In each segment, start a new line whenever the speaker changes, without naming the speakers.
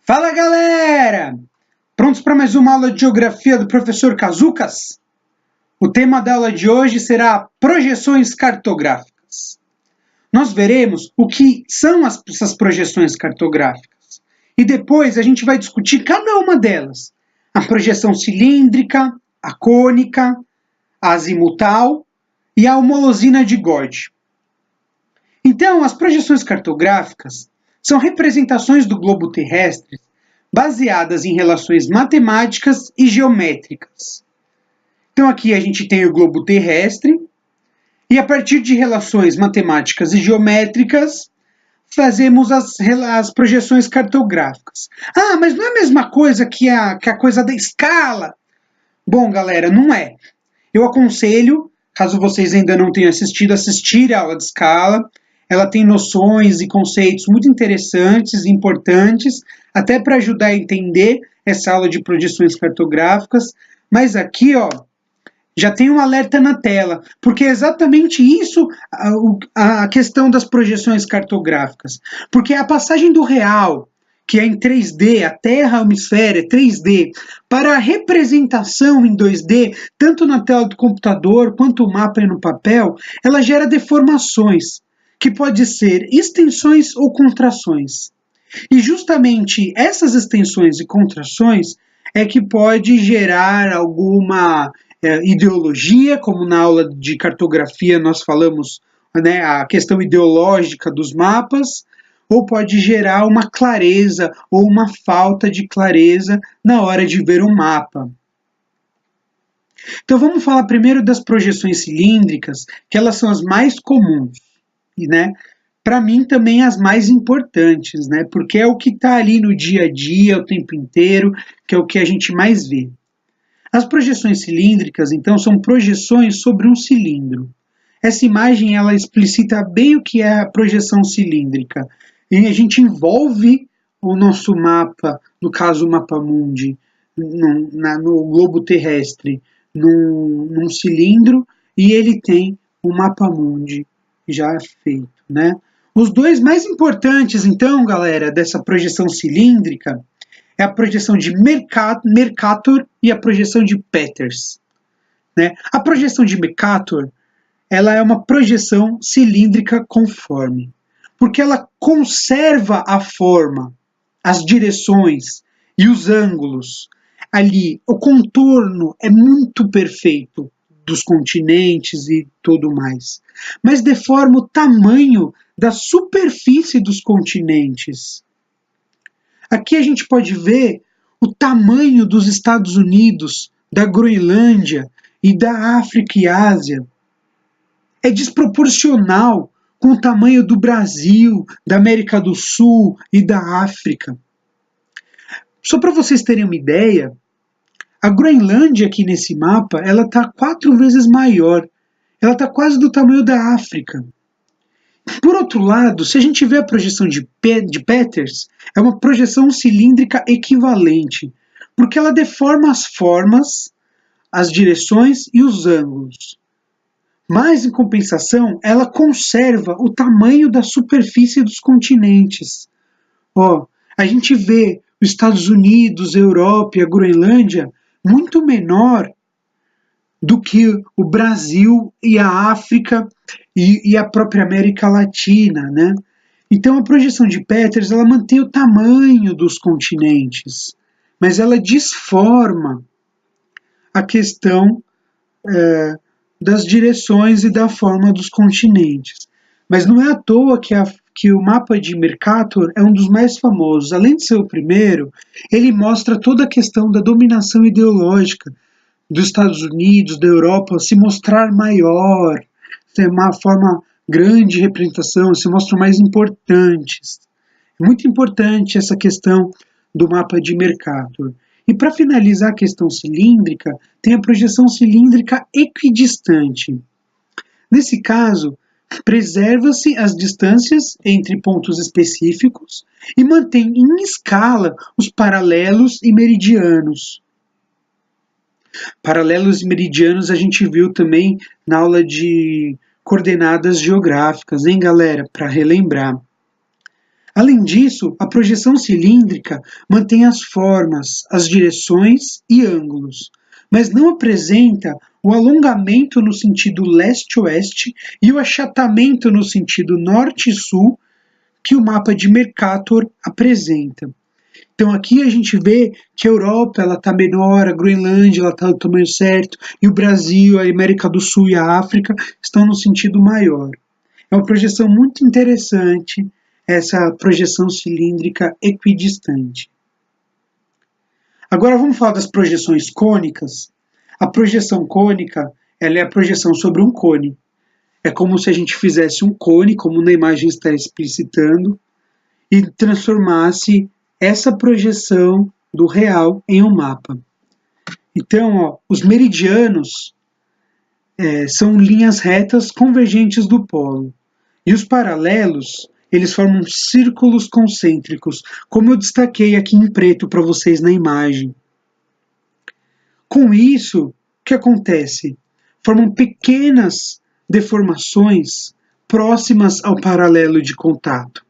Fala, galera! Prontos para mais uma aula de geografia do professor Kazucas? O tema da aula de hoje será projeções cartográficas. Nós veremos o que são essas projeções cartográficas e depois a gente vai discutir cada uma delas. A projeção cilíndrica, a cônica, a azimutal e a homolosina de Gauge. Então, as projeções cartográficas são representações do globo terrestre baseadas em relações matemáticas e geométricas. Então aqui a gente tem o globo terrestre e a partir de relações matemáticas e geométricas fazemos as projeções cartográficas. Ah, mas não é a mesma coisa que a coisa da escala? Bom, galera, não é. Eu aconselho, caso vocês ainda não tenham assistido, assistir a aula de escala. Ela tem noções e conceitos muito interessantes e importantes, até para ajudar a entender essa aula de projeções cartográficas. Mas aqui, ó, já tem um alerta na tela, porque é exatamente isso a questão das projeções cartográficas. Porque a passagem do real, que é em 3D, a Terra, o hemisfério é 3D, para a representação em 2D, tanto na tela do computador quanto o mapa e no papel, ela gera deformações, que pode ser extensões ou contrações. E justamente essas extensões e contrações é que pode gerar alguma ideologia, como na aula de cartografia nós falamos, né, a questão ideológica dos mapas, ou pode gerar uma clareza ou uma falta de clareza na hora de ver um mapa. Então vamos falar primeiro das projeções cilíndricas, que elas são as mais comuns. E, né, para mim também as mais importantes, né, porque é o que está ali no dia a dia, o tempo inteiro, que é o que a gente mais vê. As projeções cilíndricas, então, são projeções sobre um cilindro. Essa imagem, ela explicita bem o que é a projeção cilíndrica. E a gente envolve o nosso mapa, no caso o mapa mundi, no globo terrestre, num cilindro, e ele tem o mapa mundi já feito, né? Os dois mais importantes, então, galera, dessa projeção cilíndrica é a projeção de Mercator e a projeção de Peters, né? A projeção de Mercator, ela é uma projeção cilíndrica conforme, porque ela conserva a forma, as direções e os ângulos. Ali, o contorno é muito perfeito dos continentes e tudo mais, mas deforma o tamanho da superfície dos continentes. Aqui a gente pode ver o tamanho dos Estados Unidos, da Groenlândia e da África e Ásia. É desproporcional com o tamanho do Brasil, da América do Sul e da África. Só para vocês terem uma ideia, a Groenlândia aqui nesse mapa, ela está 4 vezes maior. Ela está quase do tamanho da África. Por outro lado, se a gente vê a projeção de Peters, é uma projeção cilíndrica equivalente, porque ela deforma as formas, as direções e os ângulos. Mas, em compensação, ela conserva o tamanho da superfície dos continentes. Ó, a gente vê os Estados Unidos, a Europa e a Groenlândia muito menor do que o Brasil e a África e a própria América Latina, né? Então a projeção de Peters, ela mantém o tamanho dos continentes, mas ela desforma a questão das direções e da forma dos continentes. Mas não é à toa que o mapa de Mercator é um dos mais famosos. Além de ser o primeiro, ele mostra toda a questão da dominação ideológica dos Estados Unidos, da Europa, se mostrar maior, ter uma forma grande de representação, se mostram mais importantes. É muito importante essa questão do mapa de Mercator. E para finalizar a questão cilíndrica, tem a projeção cilíndrica equidistante. Nesse caso, preserva-se as distâncias entre pontos específicos e mantém em escala os paralelos e meridianos. Paralelos e meridianos a gente viu também na aula de coordenadas geográficas, hein, galera? Para relembrar. Além disso, a projeção cilíndrica mantém as formas, as direções e ângulos, mas não apresenta o alongamento no sentido leste-oeste e o achatamento no sentido norte-sul que o mapa de Mercator apresenta. Então aqui a gente vê que a Europa está menor, a Groenlândia está do tamanho certo, e o Brasil, a América do Sul e a África estão no sentido maior. É uma projeção muito interessante, essa projeção cilíndrica equidistante. Agora vamos falar das projeções cônicas. A projeção cônica, ela é a projeção sobre um cone. É como se a gente fizesse um cone, como na imagem está explicitando, e transformasse essa projeção do real em um mapa. Então, os meridianos são linhas retas convergentes do polo. E os paralelos, eles formam círculos concêntricos, como eu destaquei aqui em preto para vocês na imagem. Com isso, o que acontece? Formam pequenas deformações próximas ao paralelo de contato.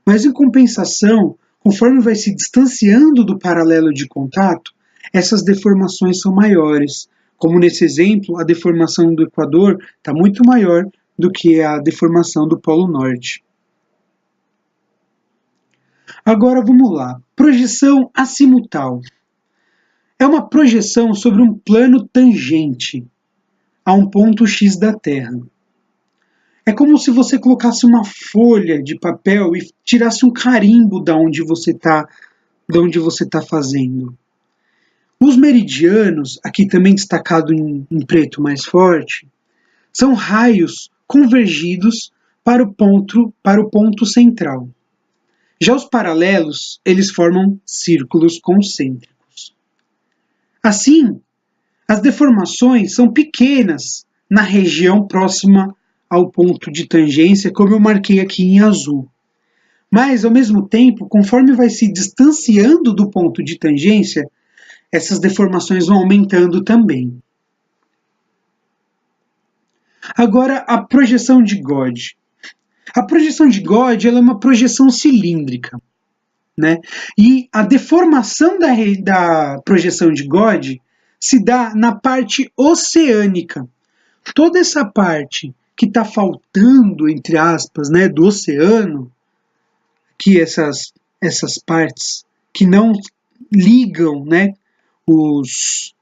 Mas, em compensação, conforme vai se distanciando do paralelo de contato, essas deformações são maiores. Como nesse exemplo, a deformação do Equador está muito maior do que a deformação do Polo Norte. Agora vamos lá. Projeção azimutal. É uma projeção sobre um plano tangente a um ponto X da Terra. É como se você colocasse uma folha de papel e tirasse um carimbo de onde você está fazendo. Os meridianos, aqui também destacado em preto mais forte, são raios convergidos para o ponto central. Já os paralelos, eles formam círculos concêntricos. Assim, as deformações são pequenas na região próxima ao ponto de tangência, como eu marquei aqui em azul. Mas, ao mesmo tempo, conforme vai se distanciando do ponto de tangência, essas deformações vão aumentando também. Agora, a projeção de God. A projeção de God ela é uma projeção cilíndrica, né? E a deformação da projeção de God se dá na parte oceânica. Toda essa parte que está faltando, entre aspas, né, do oceano, que essas partes que não ligam, né, os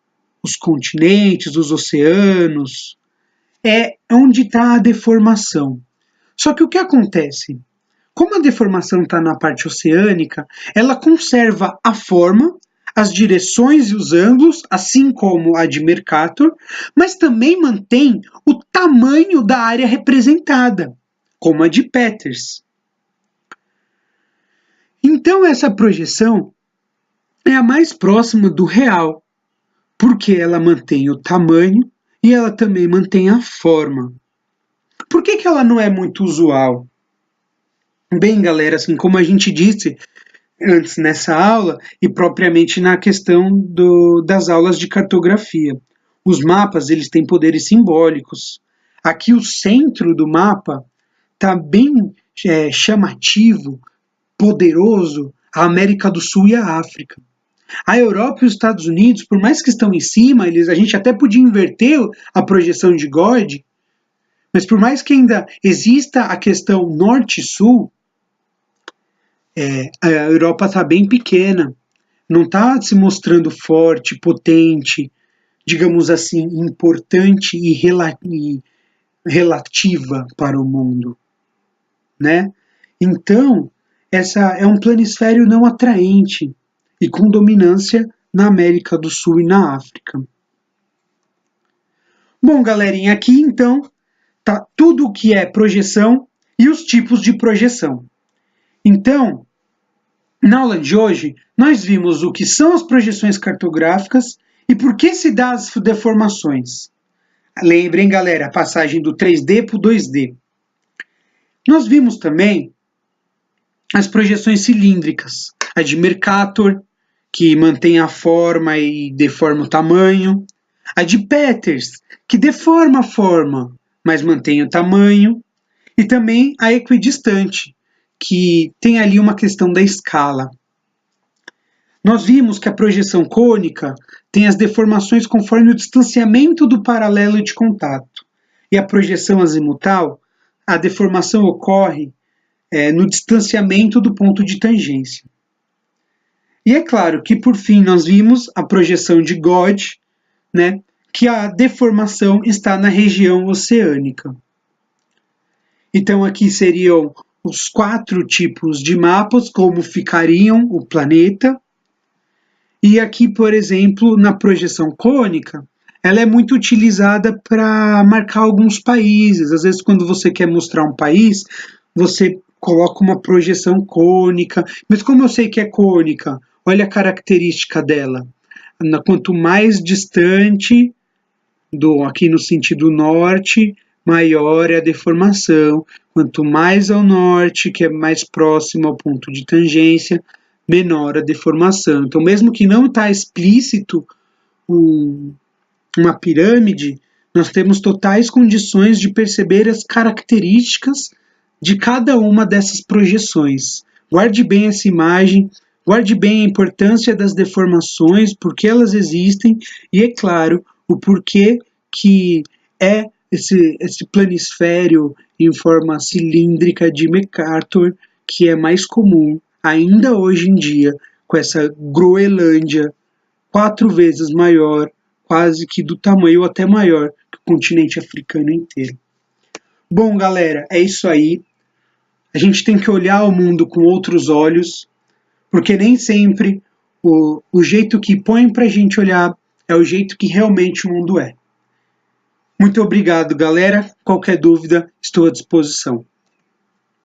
continentes, os oceanos, é onde está a deformação. Só que o que acontece? Como a deformação está na parte oceânica, ela conserva a forma, as direções e os ângulos, assim como a de Mercator, mas também mantém o tamanho da área representada, como a de Peters. Então essa projeção é a mais próxima do real, porque ela mantém o tamanho e ela também mantém a forma. Por que ela não é muito usual? Bem, galera, assim como a gente disse antes nessa aula e propriamente na questão das aulas de cartografia, os mapas eles têm poderes simbólicos. Aqui o centro do mapa está bem chamativo, poderoso, a América do Sul e a África. A Europa e os Estados Unidos, por mais que estão em cima, a gente até podia inverter a projeção de God, mas por mais que ainda exista a questão norte-sul, a Europa está bem pequena, não está se mostrando forte, potente, digamos assim, importante e relativa para o mundo, né? Então, essa é um planisfério não atraente e com dominância na América do Sul e na África. Bom, galerinha, aqui então tá tudo o que é projeção e os tipos de projeção. Então, na aula de hoje, nós vimos o que são as projeções cartográficas e por que se dá as deformações. Lembrem, galera, a passagem do 3D para o 2D. Nós vimos também as projeções cilíndricas, a de Mercator, que mantém a forma e deforma o tamanho, a de Peters, que deforma a forma, mas mantém o tamanho, e também a equidistante, que tem ali uma questão da escala. Nós vimos que a projeção cônica tem as deformações conforme o distanciamento do paralelo de contato. E a projeção azimutal, a deformação ocorre no distanciamento do ponto de tangência. E é claro que, por fim, nós vimos a projeção de Gauge, né, que a deformação está na região oceânica. Então, aqui seriam os 4 tipos de mapas, como ficariam o planeta. E aqui, por exemplo, na projeção cônica, ela é muito utilizada para marcar alguns países. Às vezes, quando você quer mostrar um país, você coloca uma projeção cônica. Mas como eu sei que é cônica? Olha a característica dela. Quanto mais distante, aqui no sentido norte, maior é a deformação. Quanto mais ao norte, que é mais próximo ao ponto de tangência, menor a deformação. Então, mesmo que não está explícito uma pirâmide, nós temos totais condições de perceber as características de cada uma dessas projeções. Guarde bem essa imagem, guarde bem a importância das deformações, porque elas existem, e é claro, o porquê que é esse planisfério em forma cilíndrica de MacArthur, que é mais comum ainda hoje em dia, com essa Groenlândia 4 vezes maior, quase que do tamanho ou até maior que o continente africano inteiro. Bom, galera, é isso aí. A gente tem que olhar o mundo com outros olhos, porque nem sempre o jeito que põe pra gente olhar é o jeito que realmente o mundo é. Muito obrigado, galera. Qualquer dúvida, estou à disposição.